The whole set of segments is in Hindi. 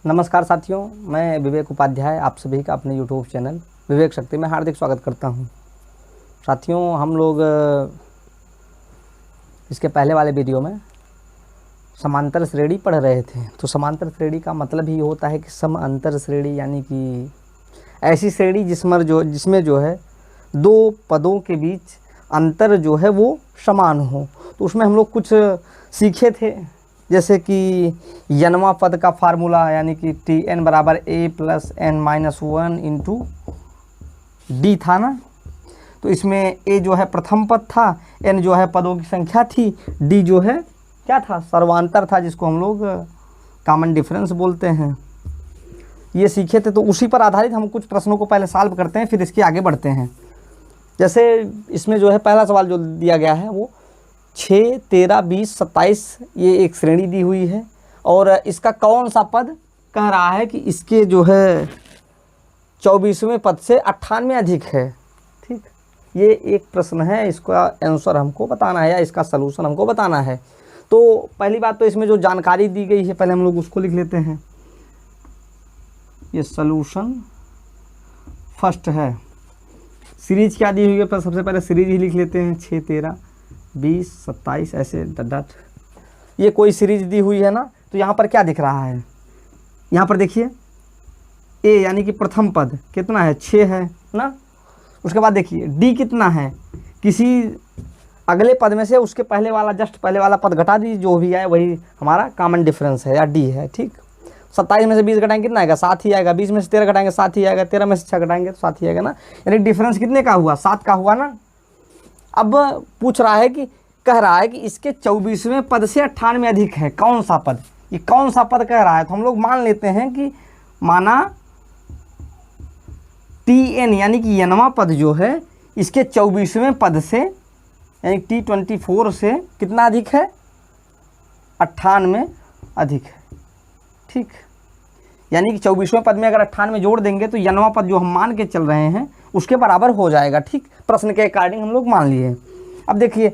नमस्कार साथियों, मैं विवेक उपाध्याय आप सभी का अपने YouTube चैनल विवेक शक्ति में हार्दिक स्वागत करता हूं। साथियों, हम लोग इसके पहले वाले वीडियो में समांतर श्रेणी पढ़ रहे थे। तो समांतर श्रेणी का मतलब ही होता है कि समांतर श्रेणी यानी कि ऐसी श्रेणी जिसमें जो है दो पदों के बीच अंतर जो है वो समान हो। तो उसमें हम लोग कुछ सीखे थे, जैसे कि यनवा पद का फार्मूला यानी कि Tn बराबर a plus n minus 1 into D था ना। तो इसमें a जो है प्रथम पद था, n जो है पदों की संख्या थी, d जो है क्या था, सर्वांतर था, जिसको हम लोग कॉमन डिफरेंस बोलते हैं। ये सीखे थे। तो उसी पर आधारित हम कुछ प्रश्नों को पहले सॉल्व करते हैं, फिर इसके आगे बढ़ते हैं। जैसे इसमें जो है पहला सवाल जो दिया गया है वो 6, 13, 20, 27 ये एक श्रेणी दी हुई है और इसका कौन सा पद कह रहा है कि इसके जो है 24वें पद से 98 अधिक है। ठीक, ये एक प्रश्न है, इसका आंसर हमको बताना है या इसका सलूशन हमको बताना है। तो पहली बात तो इसमें जो जानकारी दी गई है पहले हम लोग उसको लिख लेते हैं। ये सलूशन फर्स्ट है। सीरीज क्या दी हुई है, सबसे पहले सीरीज ही लिख लेते हैं। 6, 13, 20, 27 ऐसे डट ये कोई सीरीज दी हुई है ना। तो यहाँ पर क्या दिख रहा है, यहाँ पर देखिए a यानी कि प्रथम पद कितना है, 6 है ना। उसके बाद देखिए d कितना है, किसी अगले पद में से उसके पहले वाला जस्ट पहले वाला पद घटा दीजिए, जो भी आए वही हमारा कॉमन डिफरेंस है या d है। ठीक, 27 में से 20 घटाएंगे कितना आएगा, 7 ही आएगा। 20 में से 13 घटाएंगे 7 ही आएगा। 13 में से 6 घटाएंगे तो 7 ही आएगा ना। यानी डिफरेंस कितने का हुआ, 7 का हुआ ना। अब पूछ रहा है कि कह रहा है कि इसके 24वें पद से 98 अधिक है, कौन सा पद, ये कौन सा पद कह रहा है। तो हम लोग मान लेते हैं कि माना Tn यानी कि यनवा पद जो है इसके 24वें पद से यानी T24 से कितना अधिक है, 98 अधिक है। ठीक, यानी कि 24वें पद में अगर 98 जोड़ देंगे तो यनवा पद जो हम मान के चल रहे हैं उसके बराबर हो जाएगा। ठीक, प्रश्न के अकॉर्डिंग हम लोग मान लिए। अब देखिए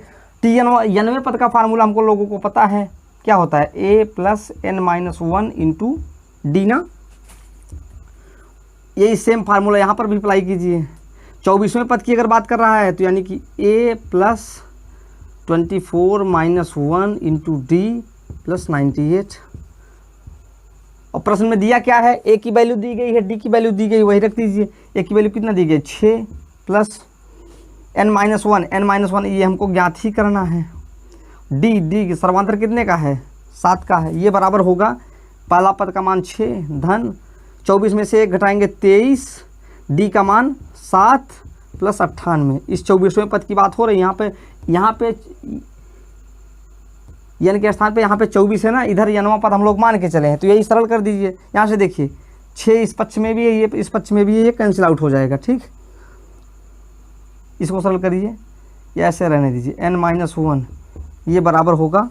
यनवे पद का फार्मूला हमको लोगों को पता है, क्या होता है, a plus n minus 1 into D ना। यही सेम फार्मूला यहाँ पर भी अप्लाई कीजिए। 24वें पद की अगर बात कर रहा है तो यानी कि a plus 24 minus 1 into D plus 98। और प्रश्न में दिया क्या है, a की वैल्यू दी गई है, d की वैल्यू दी गई, वही रख दीजिए। a की वैल्यू कितना दी गई, 6 प्लस n माइनस 1 ये हमको ज्ञात ही करना है। d की सर्वांतर कितने का है, 7 का है। ये बराबर होगा पहला पद का मान 6 धन 24 में से 1 घटाएंगे 23, d का मान 7 प्लस 98। इस 24वें पद की बात हो रही है। यहाँ पे यन के स्थान पे यहाँ पे 24 है ना, इधर यनवा पद हम लोग मान के चले हैं। तो यही सरल कर दीजिए। यहाँ से देखिए 6 इस पक्ष में भी है, ये इस पक्ष में भी है, ये कैंसिल आउट हो जाएगा। ठीक, इसको सरल करिए या ऐसे रहने दीजिए। n माइनस 1 ये बराबर होगा,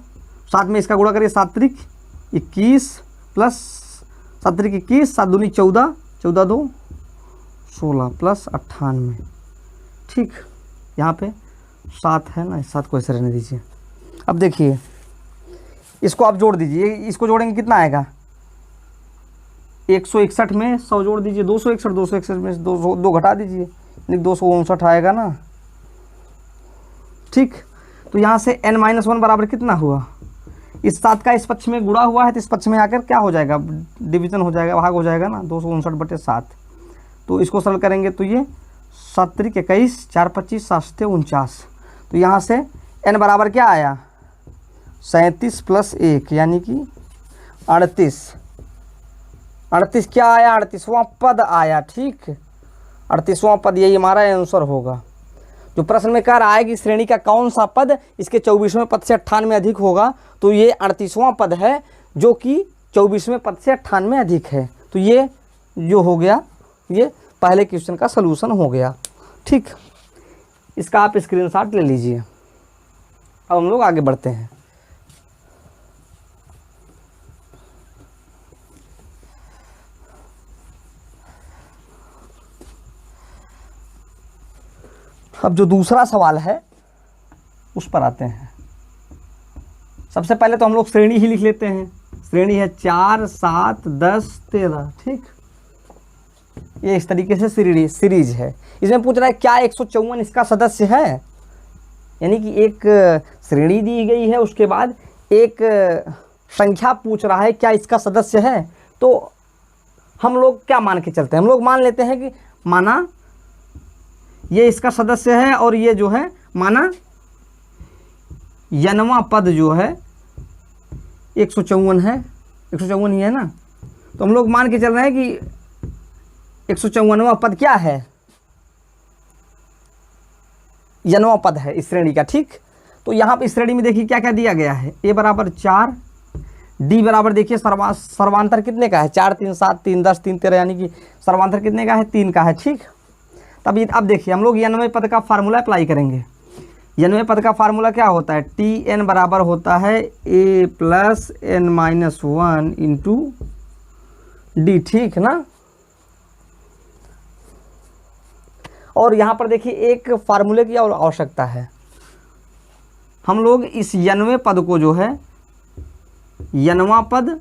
साथ में इसका गुणा करिए, 7 त्रिक 21 प्लस 7 त्रिक 21, 7 दूनी 14, 14 2 16 प्लस 98। ठीक, यहाँ पे 7 है ना, 7 को ऐसे रहने दीजिए। अब देखिए इसको आप जोड़ दीजिए, इसको जोड़ेंगे कितना आएगा, 161 में 100 जोड़ दीजिए, 261 में 2 घटा दीजिए, 259 आएगा ना। ठीक, तो यहाँ से n माइनस 1 बराबर कितना हुआ, इस 7 का इस पक्ष में गुणा हुआ है तो इस पक्ष में आकर क्या हो जाएगा, डिवीजन हो जाएगा, भाग हो जाएगा ना, 259/7। तो इसको सरल करेंगे तो ये 7 त्रिक 21, 4 25, 7 49। तो यहाँ से n बराबर क्या आया, 37 प्लस 1 यानी कि 38। 38 क्या आया, 38वां पद आया। ठीक, 38वां पद यही हमारा आंसर होगा। जो प्रश्न में कह रहा है कि श्रेणी का कौन सा पद इसके 24वें पद से 98 अधिक होगा, तो ये 38वां पद है जो कि 24वें पद से 98 अधिक है। तो ये जो हो गया, ये पहले क्वेश्चन का सलूशन हो गया। ठीक, इसका आप स्क्रीनशॉट ले लीजिए। अब हम लोग आगे बढ़ते हैं। अब जो दूसरा सवाल है उस पर आते हैं। सबसे पहले तो हम लोग श्रेणी ही लिख लेते हैं। श्रेणी है 4, 7, 10, 13। ठीक, ये इस तरीके से सीरीज है। इसमें पूछ रहा है क्या 154 इसका सदस्य है, यानी कि एक श्रेणी दी गई है, उसके बाद एक संख्या पूछ रहा है क्या इसका सदस्य है। तो हम लोग क्या मान के चलते हैं, हम लोग मान लेते हैं कि माना ये इसका सदस्य है और ये जो है माना यनवा पद जो है 154 है, 154 ही है ना। तो हम लोग मान के चल रहे हैं कि 154वां पद क्या है, यनवा पद है इस श्रेणी का। ठीक, तो यहाँ पे इस श्रेणी में देखिए क्या क्या दिया गया है, a बराबर 4, d बराबर देखिए सर्वांतर कितने का है, 4, 3, 7, 3, 10, 3, 13, यानी कि सर्वांतर कितने का है, 3 का है। ठीक, तब अब देखिए हम लोग यनवे पद का फार्मूला अप्लाई करेंगे। यनवे पद का फार्मूला क्या होता है, Tn बराबर होता है a plus n minus 1 into D. ठीक ना, और यहाँ पर देखिए एक फार्मूले की और आवश्यकता है। हम लोग इस यनवे पद को जो है यनवा पद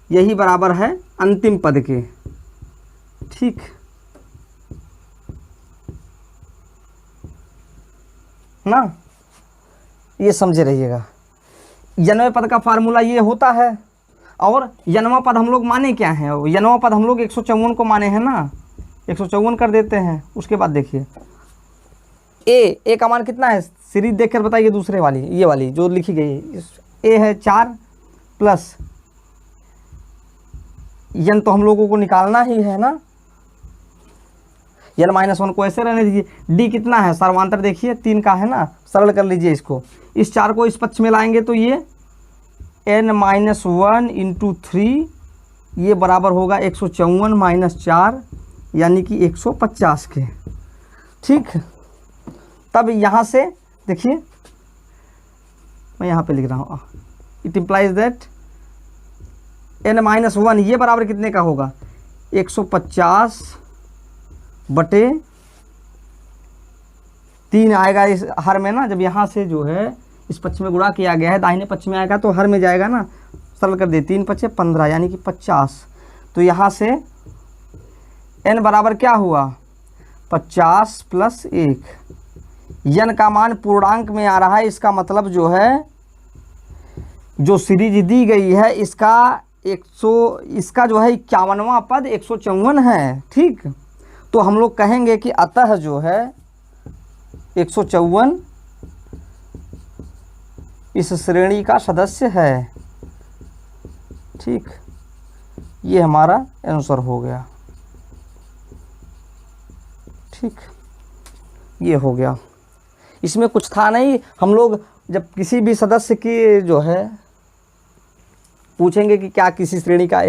यही बराबर है अंतिम पद के। ठीक, ना, ये समझे रहिएगा। यनवे पद का फार्मूला ये होता है, और यनवा पद हम लोग माने क्या है, यनवा पद हम लोग 154 को माने हैं ना, 154 कर देते हैं। उसके बाद देखिए ए का मान कितना है, सीरीज देखकर बताइए, दूसरे वाली ये वाली जो लिखी गई है, ए है 4 प्लस यन तो हम लोगों को निकालना ही है ना, यन माइनस 1 को ऐसे रहने दीजिए। डी कितना है, सर्वांतर देखिए 3 का है ना, सरल कर लीजिए इसको। इस 4 को इस पक्ष में लाएंगे तो ये n माइनस 1 इंटू 3, ये बराबर होगा 154 माइनस 4 यानी कि 150 के। ठीक, तब यहाँ से देखिए मैं यहाँ पे लिख रहा हूँ, it implies that n minus 1 ये बराबर कितने का होगा, 150 बटे 3 आएगा इस हर में ना। जब यहाँ से जो है इस पक्ष में गुणा किया गया है, दाहिने पक्ष में आएगा तो हर में जाएगा ना, सरल कर दे, 3 पचे 15 यानी कि 50। तो यहाँ से n बराबर क्या हुआ, 50 प्लस 1। यन का मान पूर्णांक में आ रहा है, इसका मतलब जो है जो सीरीज दी गई है इसका इसका जो है 51वां पद 154 है। ठीक, तो हम लोग कहेंगे कि अतः जो है 154 इस श्रेणी का सदस्य है। ठीक, ये हमारा आंसर हो गया। ठीक, ये हो गया, इसमें कुछ था नहीं। हम लोग जब किसी भी सदस्य की जो है पूछेंगे कि क्या किसी श्रेणी का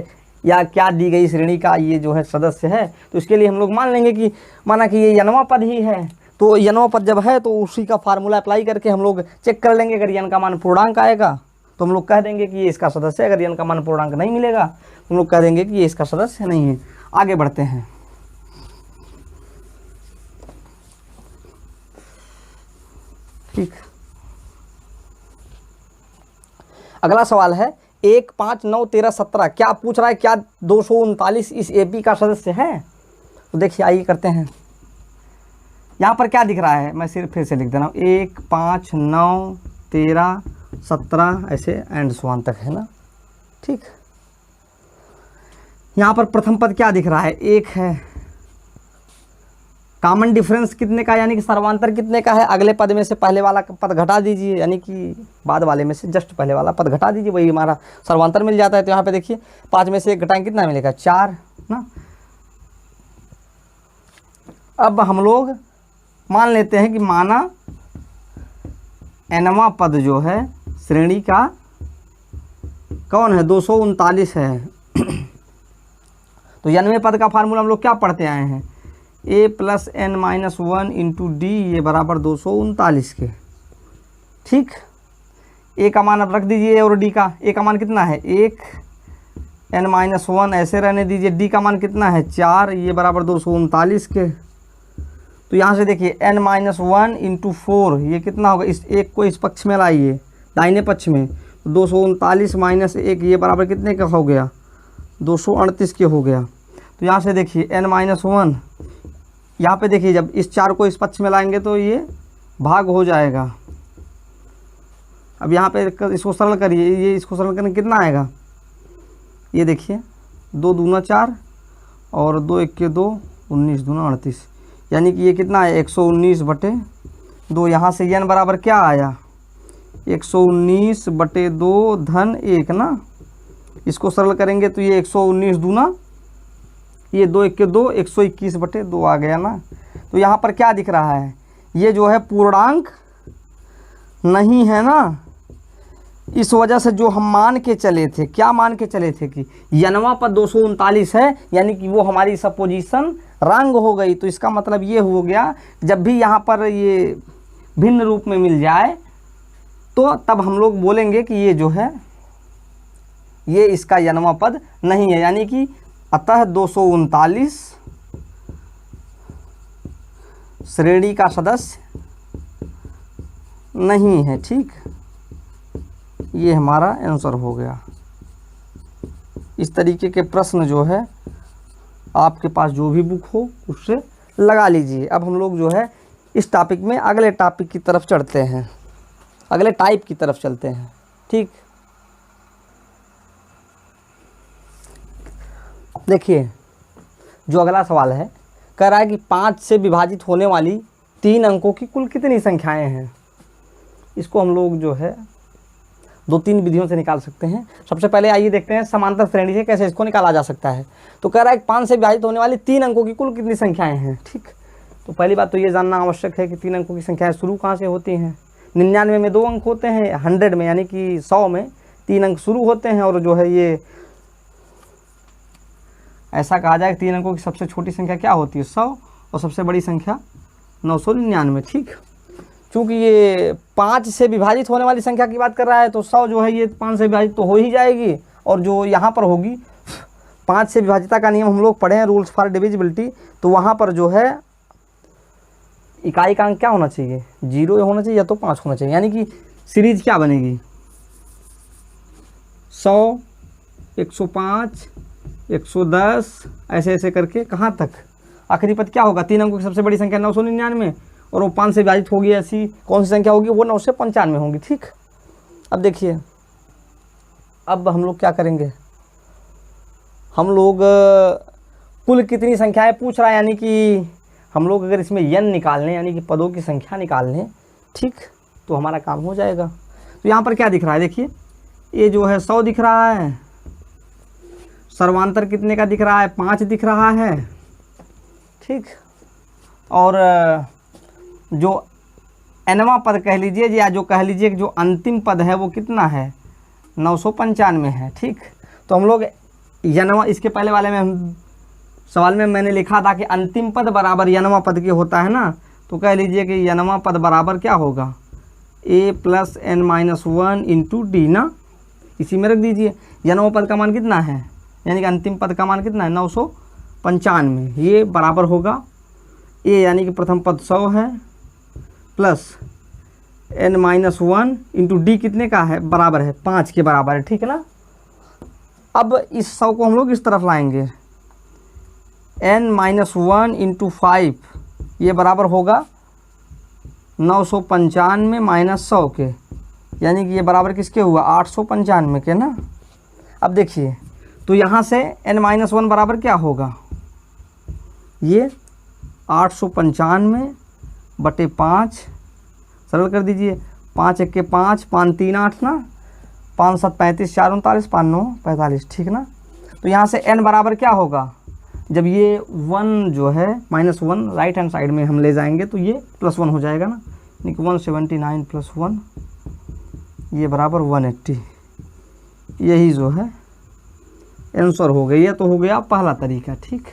या क्या दी गई श्रेणी का ये जो है सदस्य है, तो इसके लिए हम लोग मान लेंगे कि माना कि ये यनवा पद ही है, तो यनवा पद जब है तो उसी का फार्मूला अप्लाई करके हम लोग चेक कर लेंगे। अगर यन का मान पूर्णांक आएगा तो हम लोग कह देंगे कि ये इसका सदस्य है, अगर यन का मान पूर्णांक नहीं मिलेगा तो हम लोग कह देंगे कि ये इसका सदस्य नहीं है। आगे बढ़ते हैं। ठीक, अगला सवाल है 1, 5, 9, 13, 17 क्या पूछ रहा है, क्या 239 इस एपी का सदस्य है। तो देखिए आइए करते हैं। यहाँ पर क्या दिख रहा है, मैं सिर्फ फिर से लिख दे रहा हूँ, 1, 5, 9, 13, 17 ऐसे एंड सो तक है ना। ठीक, यहाँ पर प्रथम पद क्या दिख रहा है, 1 है। कॉमन डिफरेंस कितने का, यानी कि सर्वांतर कितने का है, अगले पद में से पहले वाला पद घटा दीजिए, यानी कि बाद वाले में से जस्ट पहले वाला पद घटा दीजिए, वही हमारा सर्वांतर मिल जाता है। तो यहाँ पे देखिए 5 में से 1 घटाएं कितना मिलेगा, 4 ना। अब हम लोग मान लेते हैं कि माना nवां पद जो है श्रेणी का कौन है, 239 है। तो नवे पद का फार्मूला हम लोग क्या पढ़ते आए हैं, a plus n minus 1 into d, ये बराबर 239 के। ठीक, a का मान अब रख दीजिए और d का, a का मान कितना है 1, n माइनस 1 ऐसे रहने दीजिए, d का मान कितना है 4, ये बराबर 239 के। तो यहाँ से देखिए n माइनस 1 इंटू 4 ये कितना होगा, इस एक को इस पक्ष में लाइए दाहिने पक्ष में, 239 माइनस 1 ये बराबर कितने का हो गया, 238 के हो गया। तो यहाँ से देखिए n-1, यहाँ पे देखिए जब इस 4 को इस पक्ष में लाएंगे तो ये भाग हो जाएगा। अब यहाँ पे इसको सरल करिए, ये इसको सरल करने कितना आएगा, ये देखिए 2 दूना 4 और 2 1 के 2, 19 दूना 38, यानी कि ये कितना है 119/2। यहाँ से n बराबर क्या आया 119/2 धन 1 ना। इसको सरल करेंगे तो ये 119 दूना, ये 2 1 के 2, 121/2 आ गया ना। तो यहाँ पर क्या दिख रहा है, ये जो है पूर्णांक नहीं है ना। इस वजह से जो हम मान के चले थे, क्या मान के चले थे कि यनवा पद 239 है, यानी कि वो हमारी सपोजिशन रंग हो गई। तो इसका मतलब ये हो गया, जब भी यहाँ पर ये भिन्न रूप में मिल जाए तो तब हम लोग बोलेंगे कि ये जो है ये इसका यनवा पद नहीं है, यानी कि अतः 239 श्रेणी का सदस्य नहीं है। ठीक, ये हमारा आंसर हो गया। इस तरीके के प्रश्न जो है आपके पास जो भी बुक हो उससे लगा लीजिए। अब हम लोग जो है इस टॉपिक में अगले टॉपिक की तरफ चढ़ते हैं, अगले टाइप की तरफ चलते हैं। ठीक, देखिए जो अगला सवाल है, कह रहा है कि 5 से विभाजित होने वाली 3 अंकों की कुल कितनी संख्याएं हैं। इसको हम लोग जो है 2-3 विधियों से निकाल सकते हैं। सबसे पहले आइए देखते हैं समांतर श्रेणी से कैसे इसको निकाला जा सकता है। तो कह रहा है 5 से विभाजित होने वाली 3 अंकों की कुल कितनी संख्याएं हैं। ठीक, तो पहली बात तो ये जानना आवश्यक है कि 3 अंकों की संख्याएं शुरू कहाँ से होती हैं। 99 में 2 अंक होते हैं, 100 में यानी कि 100 में 3 अंक शुरू होते हैं, और जो है ये ऐसा कहा जाए कि 3 अंकों की सबसे छोटी संख्या क्या होती है 100, और सबसे बड़ी संख्या 999। ठीक, चूँकि ये 5 से विभाजित होने वाली संख्या की बात कर रहा है तो 100 जो है ये 5 से विभाजित तो हो ही जाएगी, और जो यहाँ पर होगी 5 से विभाजिता का नियम हम लोग पढ़े हैं, रूल्स फॉर डिविजिबिलिटी। तो वहाँ पर जो है इकाई का अंक क्या होना चाहिए, 0 होना चाहिए या तो 5 होना चाहिए, यानी कि सीरीज क्या बनेगी 100, 105, 110 ऐसे ऐसे करके कहाँ तक आखिरी पद क्या होगा। 3 अंकों की सबसे बड़ी संख्या 999, और वो 5 से विभाजित होगी, ऐसी कौन सी संख्या होगी, वो 9 से 95 होगी। ठीक, अब देखिए अब हम लोग क्या करेंगे, हम लोग कुल कितनी संख्याएं पूछ रहा है, यानी कि हम लोग अगर इसमें n निकाल लें यानी कि पदों की संख्या निकाल लें, ठीक, तो हमारा काम हो जाएगा। तो यहाँ पर क्या दिख रहा है, देखिए ये जो है 100 दिख रहा है, सर्वांतर कितने का दिख रहा है 5 दिख रहा है। ठीक, और जो nवां पद कह लीजिए या जो कह लीजिए कि जो अंतिम पद है वो कितना है 995 है। ठीक, तो हम लोग यनवा, इसके पहले वाले में हम सवाल में मैंने लिखा था कि अंतिम पद बराबर यनवा पद के होता है ना, तो कह लीजिए कि यनवा पद बराबर क्या होगा a + n-1 इंटू डी ना, इसी में रख दीजिए। यनवा पद का मान कितना है, यानी कि अंतिम पद का मान कितना है 995, ये बराबर होगा a यानी कि प्रथम पद 100 है प्लस n-1 इंटू डी कितने का है, बराबर है 5 के बराबर है। ठीक है ना, अब इस 100 को हम लोग इस तरफ लाएंगे, n-1 इंटू 5 ये बराबर होगा 995 माइनस 100 के, यानी कि ये बराबर किसके हुआ 895 के ना। अब देखिए तो यहाँ से n-1 बराबर क्या होगा, ये 895/5 सरल कर दीजिए, 5 1 के 5, 5 3 8 ना, 5 7 35, 4 39, 5 9 45। ठीक ना, तो यहाँ से n बराबर क्या होगा, जब ये 1 जो है -1 राइट हैंड साइड में हम ले जाएंगे तो ये +1 हो जाएगा ना, यानी कि 179 + 1 ये बराबर 180। यही जो है आंसर हो गई है। तो हो गया पहला तरीका। ठीक,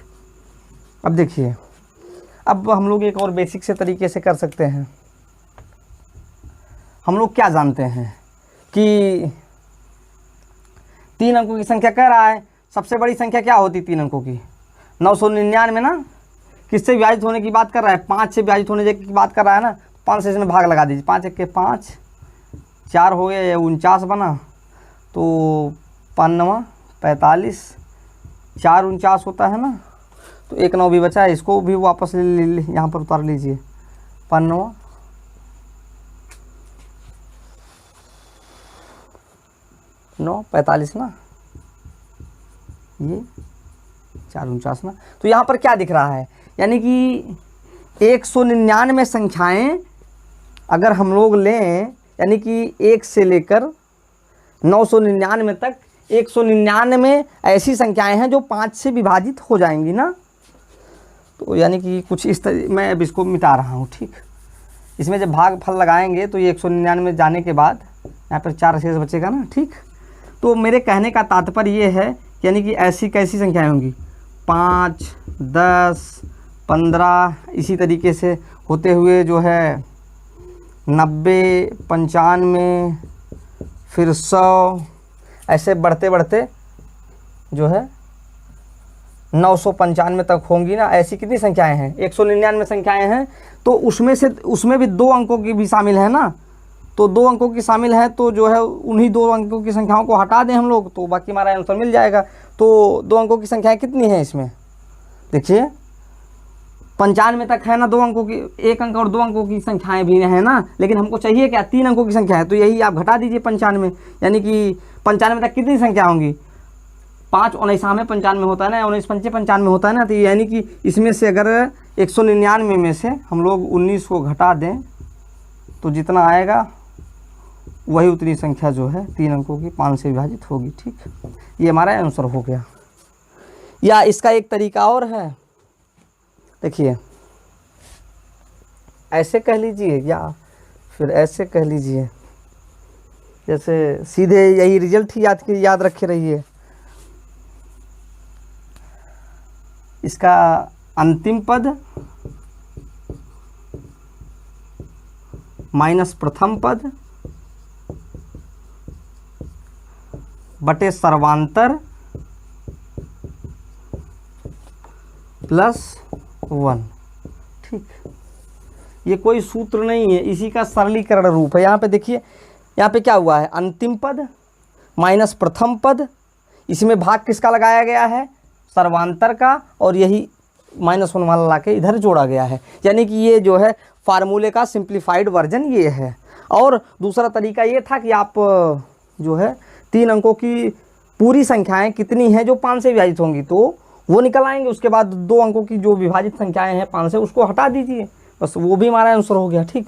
अब देखिए अब हम लोग एक और बेसिक से तरीके से कर सकते हैं। हम लोग क्या जानते हैं कि 3 अंकों की संख्या कह रहा है, सबसे बड़ी संख्या क्या होती 3 अंकों की 999 ना, किससे विभाजित होने की बात कर रहा है 5 से विभाजित होने की बात कर रहा है ना, 5 से इसमें भाग लगा दीजिए, 5 1 के 5, 4 हो गया, 49 बना, तो 5 45, 4 49 होता है ना, तो 1 9 भी बचा है, इसको भी वापस ले यहाँ पर उतार लीजिए। 5 9 45 ना, ये 4 49 ना, तो यहाँ पर क्या दिख रहा है, यानी कि 199 संख्याएं अगर हम लोग लें, यानी कि 1 से लेकर 999 तक 199 ऐसी संख्याएं हैं जो 5 से विभाजित हो जाएंगी ना। तो यानी कि कुछ इस तरह मैं अब इसको मिटा रहा हूँ, ठीक। इसमें जब भागफल लगाएंगे तो ये 199 जाने के बाद यहाँ पर 4 शेष बचेगा ना, ठीक। तो मेरे कहने का तात्पर्य ये है, यानी कि ऐसी कैसी संख्याएं होंगी, 5 10 15 इसी तरीके से होते हुए जो है 90 95 फिर 100, ऐसे बढ़ते बढ़ते जो है 995 तक होंगी ना। ऐसी कितनी संख्याएं हैं, 199 संख्याएं हैं, तो उसमें भी 2 अंकों की भी शामिल है ना, तो 2 अंकों की शामिल है, तो जो है उन्हीं 2 अंकों की संख्याओं को हटा दें हम लोग, तो बाकी हमारा आंसर मिल जाएगा। तो 2 अंकों की संख्याएं कितनी हैं इसमें, देखिए 95 तक है ना 2 अंकों की, 1 अंक और 2 अंकों की संख्याएं भी हैं ना, लेकिन हमको चाहिए क्या, 3 अंकों की संख्या है, तो यही आप घटा दीजिए 95, यानी कि 95 तक कितनी संख्या होंगी, 5 19 में 95 होता है ना, 19 पंचे 95 होता है ना, तो यानी कि इसमें से अगर 199 में से हम लोग 19 को घटा दें तो जितना आएगा वही उतनी संख्या जो है 3 अंकों की 5 से विभाजित होगी, ठीक। ये हमारा आंसर हो गया। या इसका एक तरीका और है, देखिए ऐसे कह लीजिए या फिर ऐसे कह लीजिए, जैसे सीधे यही रिजल्ट ही याद रखे रहिए। इसका अंतिम पद माइनस प्रथम पद बटे सर्वांतर प्लस 1, ठीक। ये कोई सूत्र नहीं है, इसी का सरलीकरण रूप है। यहाँ पे देखिए, यहाँ पे क्या हुआ है, अंतिम पद माइनस प्रथम पद, इसमें भाग किसका लगाया गया है, सर्वांतर का, और यही -1 वाला ला के इधर जोड़ा गया है, यानी कि ये जो है फार्मूले का सिंप्लीफाइड वर्जन ये है। और दूसरा तरीका ये था कि आप जो है 3 अंकों की पूरी संख्याएं कितनी हैं जो 5 से विभाजित होंगी, तो वो निकल आएंगे, उसके बाद 2 अंकों की जो विभाजित संख्याएं हैं 5 से, उसको हटा दीजिए, बस वो भी हमारा आंसर हो गया, ठीक।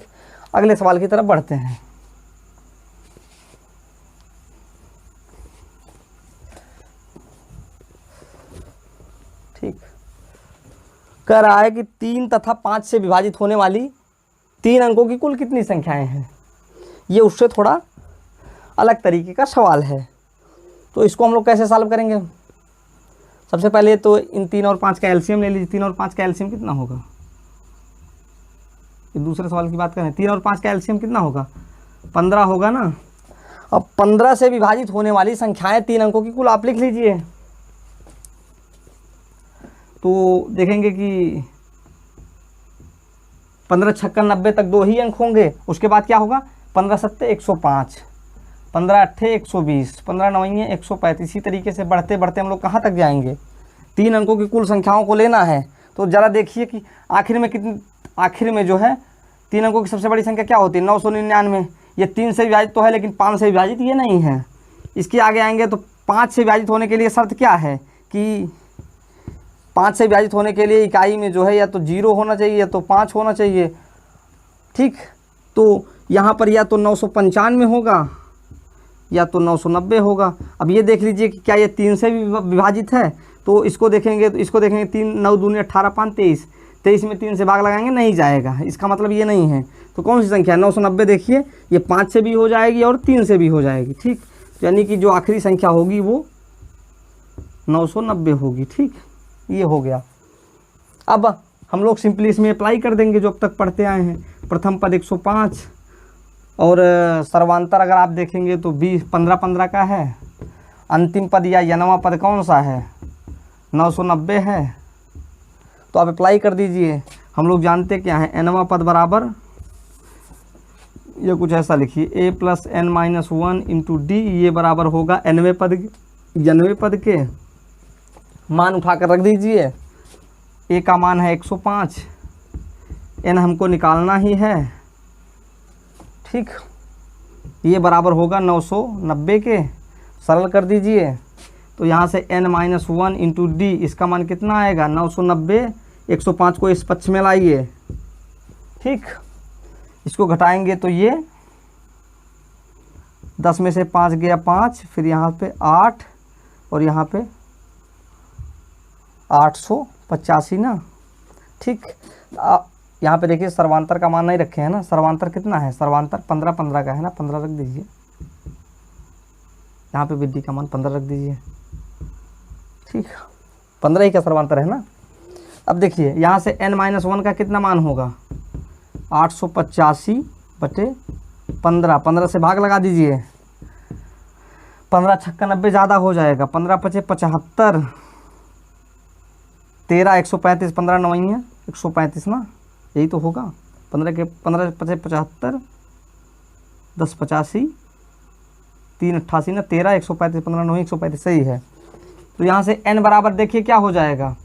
अगले सवाल की तरफ बढ़ते हैं। ठीक, कह रहा है कि 3 तथा 5 से विभाजित होने वाली 3 अंकों की कुल कितनी संख्याएं हैं। ये उससे थोड़ा अलग तरीके का सवाल है, तो इसको हम लोग कैसे सॉल्व करेंगे। सबसे पहले तो इन 3 और 5 का एलसीएम ले लीजिए। 3 और 5 का एलसीएम कितना होगा, ये दूसरे सवाल की बात करें, 3 और 5 का एलसीएम कितना होगा, 15 होगा ना। अब 15 से विभाजित होने वाली संख्याएं 3 अंकों की कुल आप लिख लीजिए, तो देखेंगे कि 15 छक्का 90 तक 2 ही अंक होंगे। उसके बाद क्या होगा, 15 सत्ते 105, 15 अट्ठे 120, 15 नवैये 135, इसी तरीके से बढ़ते बढ़ते हम लोग कहाँ तक जाएंगे। 3 अंकों की कुल संख्याओं को लेना है, तो ज़रा देखिए कि आखिर में जो है 3 अंकों की सबसे बड़ी संख्या क्या होती है, 999। ये 3 से विभाजित तो है, लेकिन 5 से विभाजित ये नहीं है। इसके आगे आएंगे तो 5 से विभाजित होने के लिए शर्त क्या है कि 5 से विभाजित होने के लिए इकाई में जो है या तो 0 होना चाहिए या तो 5 होना चाहिए, ठीक। तो यहाँ पर या तो 995 होगा या तो 990 होगा। अब ये देख लीजिए कि क्या ये 3 से विभाजित है, तो इसको देखेंगे 3 9 दूनी 18 5 23, 23 में 3 से भाग लगाएंगे नहीं जाएगा, इसका मतलब ये नहीं है। तो कौन सी संख्या है, 990। देखिए ये 5 से भी हो जाएगी और 3 से भी हो जाएगी, ठीक। यानी कि जो आखिरी संख्या होगी वो 990 होगी, ठीक। ये हो गया। अब हम लोग सिंपली इसमें अप्लाई कर देंगे जो अब तक पढ़ते आए हैं। प्रथम पद 105 और सर्वांतर अगर आप देखेंगे तो 15 का है। अंतिम पद या यनवा पद कौन सा है, 990 है, तो आप अप्लाई कर दीजिए। हम लोग जानते क्या हैं, एनवा पद बराबर ये कुछ ऐसा लिखिए, a plus n minus one into d, ये बराबर होगा 90 पद के मान उठाकर रख दीजिए। ए का मान है 105, एन हमको निकालना ही है, ठीक। ये बराबर होगा 990 के, सरल कर दीजिए। तो यहाँ से n minus one into D, इसका मान कितना आएगा 990, 105 को इस पक्ष में लाइए, ठीक। इसको घटाएंगे तो ये 10 में से 5 गया 5, फिर यहाँ पे 8 और यहाँ पे 885 ना, ठीक। यहाँ पे देखिए सर्वांतर का मान नहीं रखे हैं ना, सर्वांतर कितना है, सर्वांतर 15 का है ना, 15 रख दीजिए। यहाँ पे विधि का मान 15 रख दीजिए, ठीक। 15 ही का सर्वांतर है ना। अब देखिए यहाँ से n माइनस वन का कितना मान होगा, 885 बटे 15, 15 से भाग लगा दीजिए, 15 छक्का 90 ज़्यादा हो जाएगा, 15 पचे 75, 13 135, 15 9 135 ना, यही तो होगा। 15 पचे 75, 10 85, 3 88 ना, 13 135, 15 9 135, सही है। तो यहाँ से n बराबर देखिए क्या हो जाएगा,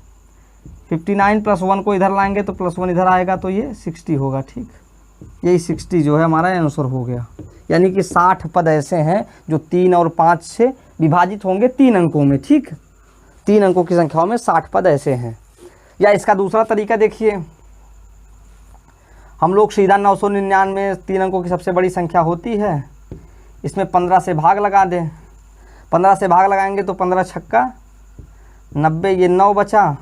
59 प्लस 1 को इधर लाएंगे तो प्लस 1 इधर आएगा तो ये 60 होगा, ठीक। यही 60 जो है हमारा आंसर हो गया। यानी कि 60 पद ऐसे हैं जो 3 और 5 से विभाजित होंगे 3 अंकों में, ठीक। 3 अंकों की संख्याओं में 60 पद ऐसे हैं। या इसका दूसरा तरीका देखिए, हम लोग सीधा 999 3 अंकों की सबसे बड़ी संख्या होती है, इसमें 15 से भाग लगा दें। 15 से भाग लगाएंगे तो 15 छक्का 90, ये 9 बचा,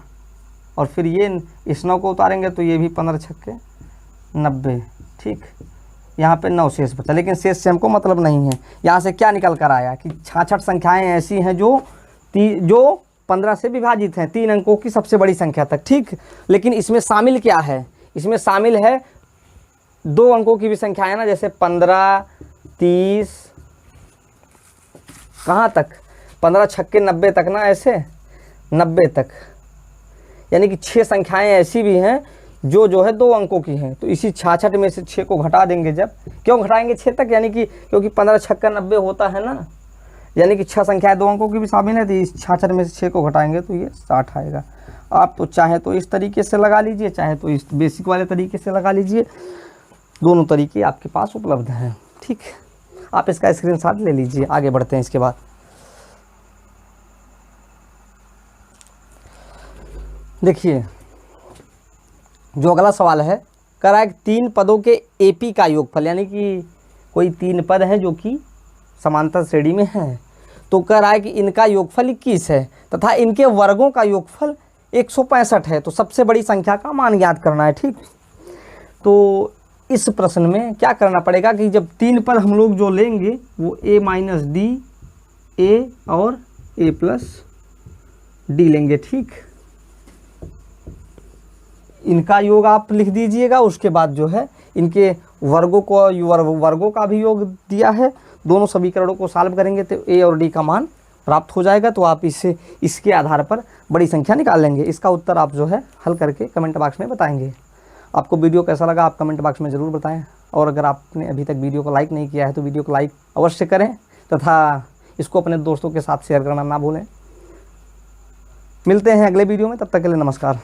और फिर ये इस 9 को उतारेंगे तो ये भी 15 छक्के 90, ठीक। यहाँ पे 9 शेष बचा, लेकिन शेष से हमको मतलब नहीं है। यहाँ से क्या निकल कर आया कि 66 संख्याएं ऐसी हैं जो 15 से विभाजित हैं 3 अंकों की सबसे बड़ी संख्या तक, ठीक। लेकिन इसमें शामिल क्या है, इसमें शामिल है 2 अंकों की भी संख्या है ना, जैसे 15, 30, कहाँ तक, 15 छक्के 90 तक ना, ऐसे 90 तक। यानी कि 6 संख्याएं ऐसी भी हैं जो है 2 अंकों की हैं। तो इसी 66 में से 6 को घटा देंगे जब, क्यों घटाएंगे 6 तक, यानी कि क्योंकि 15 छक्का 90 होता है ना, यानी कि 6 संख्याएं 2 अंकों की भी शामिल है। तो इस 66 में से 6 को घटाएंगे तो ये 60 आएगा। आप तो चाहे तो इस तरीके से लगा लीजिए, चाहे तो इस बेसिक वाले तरीके से लगा लीजिए, दोनों तरीके आपके पास उपलब्ध हैं, ठीक। आप इसका स्क्रीनशॉट ले लीजिए। आगे बढ़ते हैं इसके बाद। देखिए जो अगला सवाल है, कह रहा है कि 3 पदों के एपी का योगफल, यानी कि कोई 3 पद हैं जो कि समांतर श्रेणी में हैं, तो कह रहा है कि इनका योगफल 21 है तथा इनके वर्गों का योगफल 165 है। तो सबसे बड़ी संख्या का मान ज्ञात करना है, ठीक। तो इस प्रश्न में क्या करना पड़ेगा कि जब 3 पद हम लोग जो लेंगे वो a माइनस डी, ए और a प्लस डी लेंगे, ठीक। इनका योग आप लिख दीजिएगा। उसके बाद जो है इनके वर्गों को, वर्गों का भी योग दिया है। दोनों समीकरणों को सॉल्व करेंगे तो a और d का मान प्राप्त हो जाएगा। तो आप इसके आधार पर बड़ी संख्या निकाल लेंगे। इसका उत्तर आप जो है हल करके कमेंट बॉक्स में बताएंगे। आपको वीडियो कैसा लगा आप कमेंट बॉक्स में ज़रूर बताएं। और अगर आपने अभी तक वीडियो को लाइक नहीं किया है तो वीडियो को लाइक अवश्य करें तथा इसको अपने दोस्तों के साथ शेयर करना ना भूलें। मिलते हैं अगले वीडियो में, तब तक के लिए नमस्कार।